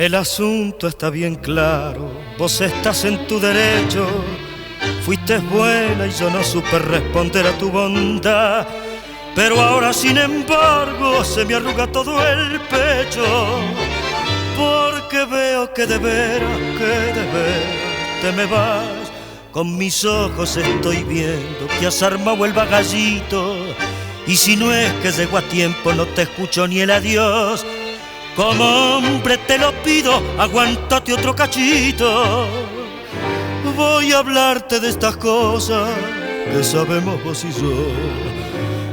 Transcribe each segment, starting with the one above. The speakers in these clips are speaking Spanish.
El asunto está bien claro, vos estás en tu derecho. Fuiste buena y yo no supe responder a tu bondad, pero ahora sin embargo se me arruga todo el pecho, porque veo que de veras te me vas. Con mis ojos estoy viendo que has armado el bagallito, y si no es que llego a tiempo no te escucho ni el adiós. Como hombre te lo pido, aguántate otro cachito. Voy a hablarte de estas cosas que sabemos vos y yo.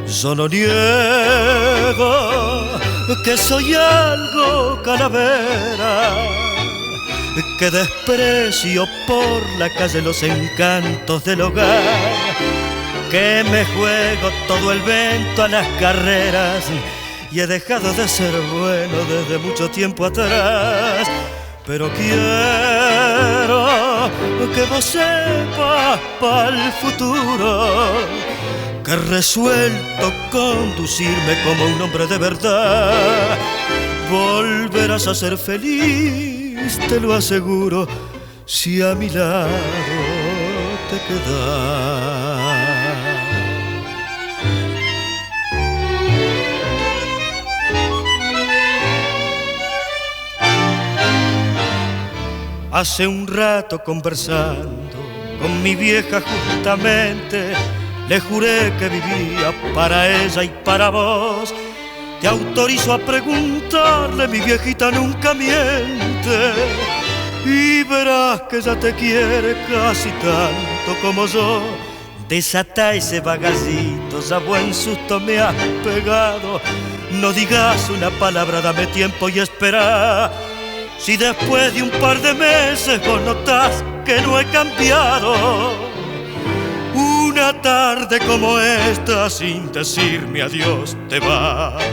Yo no niego que soy algo calavera, que desprecio por la calle los encantos del hogar, que me juego todo el vento a las carreras y he dejado de ser bueno desde mucho tiempo atrás. Pero quiero que vos sepas para el futuro que resuelto conducirme como un hombre de verdad. Volverás a ser feliz, te lo aseguro, si a mi lado te quedas. Hace un rato conversando con mi vieja justamente, le juré que vivía para ella y para vos. Te autorizo a preguntarle, mi viejita nunca miente, y verás que ella te quiere casi tanto como yo. Desata ese bagallito, ya buen susto me has pegado. No digas una palabra, dame tiempo y espera. Si después de un par de meses vos notás que no he cambiado, una tarde como esta sin decirme adiós te vas.